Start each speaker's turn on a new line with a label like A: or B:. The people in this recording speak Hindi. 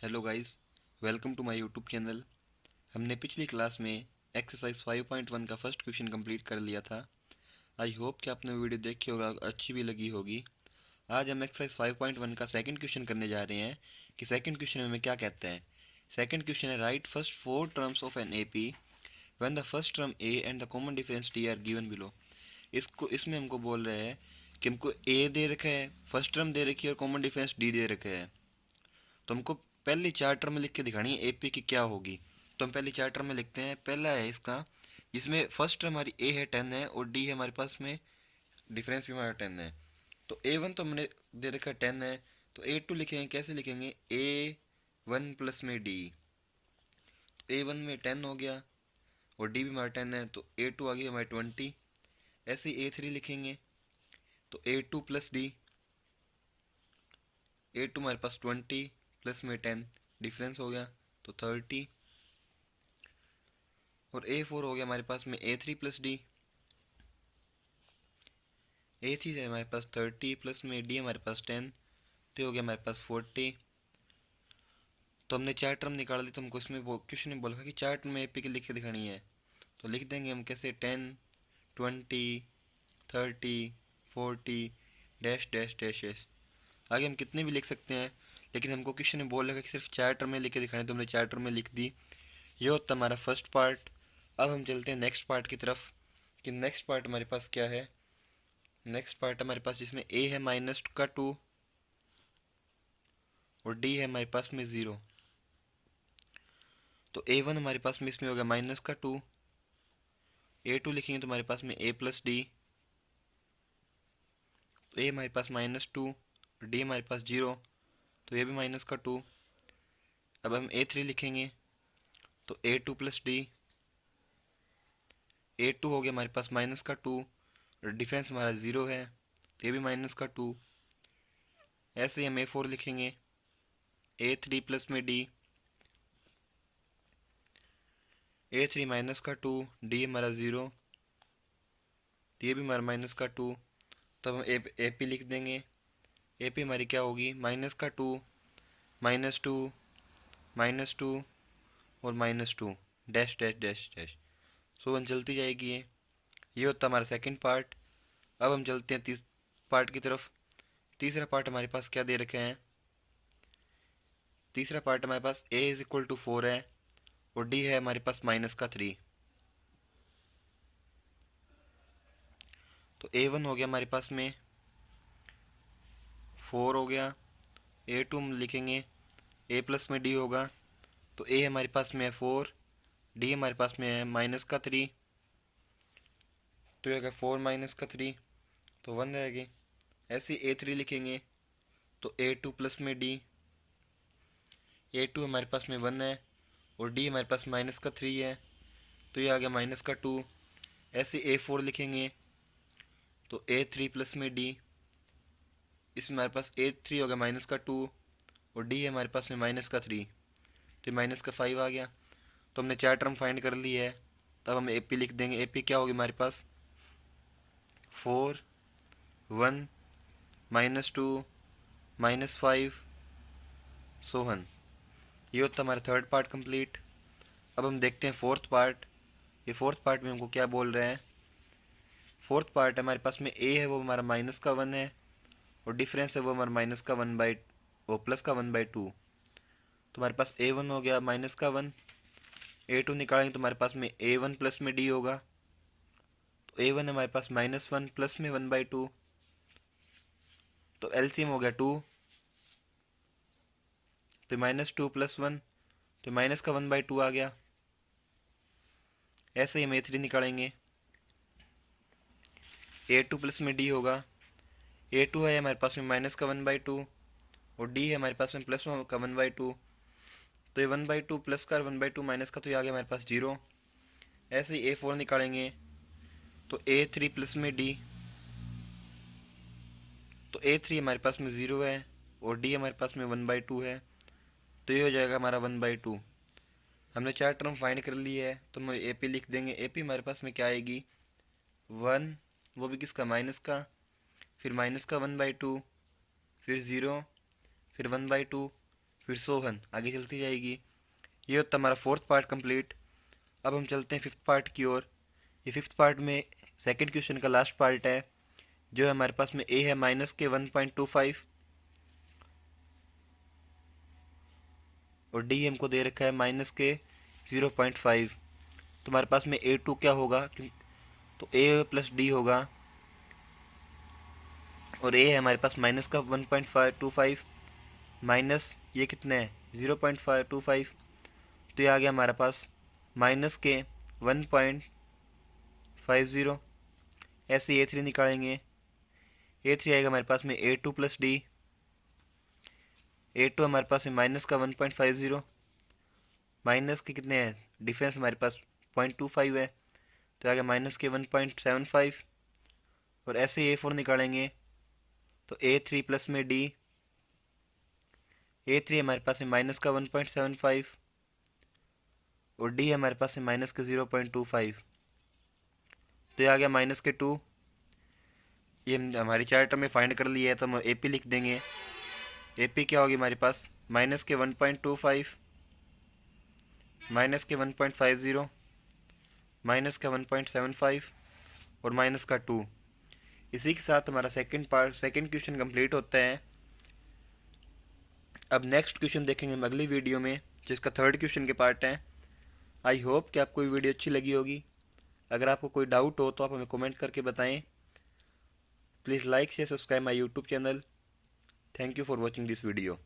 A: Hello guys, welcome to my YouTube channel. हमने पिछली क्लास में एक्सरसाइज 5.1 का फर्स्ट क्वेश्चन कंप्लीट कर लिया था। आई होप कि आपने वीडियो देखी होगा, अच्छी भी लगी होगी। आज हम एक्सरसाइज 5.1 का सेकंड क्वेश्चन करने जा रहे हैं कि सेकंड क्वेश्चन में हमें क्या कहते हैं। सेकंड क्वेश्चन है right first four terms of an AP when the first term A and the common difference D R given below. इसमें हमको बोल रहे हैं कि हमको ए दे रखा है, फर्स्ट टर्म दे रखी है और कॉमन डिफरेंस डी दे रखा है। तो हमको पहली चार टर्म में लिख के दिखानी है एपी की क्या होगी। तो हम पहली चार टर्म में लिखते हैं। पहला है इसका, जिसमें फर्स्ट टर्म हमारी ए है 10 है और डी है हमारे पास में, डिफरेंस भी हमारा 10 है। तो ए वन तो हमने दे रखा है 10 है, तो ए टू लिखेंगे। कैसे लिखेंगे? ए वन प्लस में डी। तो ए वन में 10 हो गया और डी भी हमारा 10 है, तो ए टू आ गई हमारी 20। ऐसे ही ए थ्री लिखेंगे, तो A two plus D. A two हमारे पास 20 प्लस में 10, डिफरेंस हो गया तो 30। और ए फोर हो गया हमारे पास में ए थ्री प्लस डी। ए थ्री है हमारे पास 30 प्लस में डी हमारे पास 10, तो हो गया हमारे पास 40। तो हमने चार टर्म निकाल दी। तो हमको इसमें वो क्वेश्चन में बोला कि चार टर्म में एपी के लिख के दिखानी है। तो लिख देंगे हम कैसे? 10, 20, 30, 40, डैश डैश डैश डैश। आगे हम कितने भी लिख सकते हैं, लेकिन हमको क्वेश्चन में बोल रखा कि सिर्फ चार टर्म में लिख के दिखानी है, तो हमने चार टर्म में लिख दी। ये होता हमारा फर्स्ट पार्ट। अब हम चलते हैं नेक्स्ट पार्ट की तरफ कि नेक्स्ट पार्ट हमारे पास क्या है। नेक्स्ट पार्ट हमारे पास जिसमें ए है माइनस का 2 और डी है हमारे पास में 0। तो ए वन हमारे पास में इसमें हो गया माइनस का 2। ए टू लिखेंगे तो हमारे पास में ए प्लस डी। तो ए हमारे पास -2 और डी हमारे पास 0, तो ये भी माइनस का 2। अब हम ए थ्री लिखेंगे, तो A two plus D. A two हो गया हमारे पास माइनस का 2 और डिफरेंस हमारा 0 है, तो ये भी माइनस का 2। ऐसे ही हम ए फोर लिखेंगे, ए थ्री प्लस में डी। ए थ्री माइनस का 2, डी हमारा 0, तो ये भी हमारा माइनस का 2। तब हम ए पी लिख देंगे। ए पी हमारी क्या होगी? माइनस का 2, -2, -2 और -2, dash dash dash dash. So one चलती जाएगी ये होता हमारा सेकंड पार्ट। अब हम चलते हैं तीस पार्ट की तरफ। तीसरा पार्ट हमारे पास क्या दे रखे हैं? तीसरा पार्ट हमारे पास a इज इक्वल टू 4 है और d है हमारे पास माइनस का 3। तो a वन हो गया हमारे पास में 4 हो गया। a टू हम लिखेंगे a प्लस में d होगा, तो a हमारे पास में है 4, d हमारे पास में है माइनस का 3, तो ये होगा 4 माइनस का 3, तो 1 रहेगी। ऐसे ही a3 लिखेंगे, तो a2 प्लस में d। a2 हमारे पास में 1 है और d हमारे पास माइनस का 3 है, तो ये आ गया माइनस का 2। ऐसे a4 लिखेंगे, तो a3 प्लस में d। इसमें हमारे पास a3 हो गया माइनस का 2 और d है हमारे पास में माइनस का 3, तो माइनस का 5 आ गया। तो हमने चार टर्म फाइंड कर ली है। तब हम ए पी लिख देंगे। ए पी क्या होगी हमारे पास? 4, 1, -2, -5, सोहन। ये होता हमारा थर्ड पार्ट कंप्लीट। अब हम देखते हैं फोर्थ पार्ट। ये फोर्थ पार्ट में हमको क्या बोल रहे हैं? फोर्थ पार्ट हमारे पास में ए है वो हमारा -1 है और डिफरेंस है वो हमारा प्लस का 1/2। तो हमारे पास ए वन हो गया -1। ए टू निकालेंगे तो हमारे पास में ए वन प्लस में डी होगा, तो ए वन हमारे पास -1 प्लस में 1/2, तो एलसीएम हो गया 2, तो -2 + 1, तो माइनस का 1/2 आ गया। ऐसे ही हम ए थ्री निकालेंगे, ए टू प्लस में डी होगा। ए टू है हमारे पास में माइनस का 1/2 और डी है हमारे पास में प्लस का 1/2, तो ये 1/2 प्लस का 1/2 माइनस का, तो ये आ गया हमारे पास 0। ऐसे ही ए फोर निकालेंगे, तो ए थ्री प्लस में डी। तो ए थ्री हमारे पास में 0 है और डी हमारे पास में 1/2 है, तो ये हो जाएगा हमारा 1/2। हमने चार टर्म फाइंड कर ली है, तो हम ए पी लिख देंगे। ए पी हमारे पास में क्या आएगी? 1, वो भी किसका? माइनस का, फिर -का 1/2, फिर 0, फिर 1/2, फिर 100 आगे चलती जाएगी। ये होता हमारा फोर्थ पार्ट कंप्लीट। अब हम चलते हैं फिफ्थ पार्ट की ओर। ये फिफ्थ पार्ट में सेकंड क्वेश्चन का लास्ट पार्ट है, जो है हमारे पास में ए है माइनस के 1.25 और डी हमको दे रखा है माइनस के 0.5। तो हमारे पास में A2 क्या होगा, तो A प्लस डी होगा और A है हमारे पास माइनस का 1.25 माइनस ये कितना है 0.525, तो ये आ गया हमारे पास माइनस के 1.50। ऐसे A3 निकालेंगे। A3 आएगा हमारे पास में A2 प्लस डी। A2 हमारे पास में माइनस का 1.50 माइनस के कितने हैं, डिफरेंस हमारे पास 0.25 है, तो आ गया माइनस के 1.75। और ऐसे A4 निकालेंगे तो A3 प्लस में डी। A3 हमारे पास में माइनस का 1.75 और डी हमारे पास में माइनस के 0.25, तो ये आ गया माइनस के 2। ये हमारी चार टर्म में फाइंड कर लिया है, तो हम AP लिख देंगे। AP क्या होगी हमारे पास माइनस के 1.25 माइनस के 1.50 माइनस का 1.75 और माइनस का 2। इसी के साथ हमारा सेकंड क्वेश्चन कंप्लीट होता है। अब नेक्स्ट क्वेश्चन देखेंगे हम अगली वीडियो में, जिसका थर्ड क्वेश्चन के पार्ट है। आई होप कि आपको ये वीडियो अच्छी लगी होगी। अगर आपको कोई डाउट हो तो आप हमें कमेंट करके बताएं। Please like share subscribe my YouTube channel. Thank you for watching this video.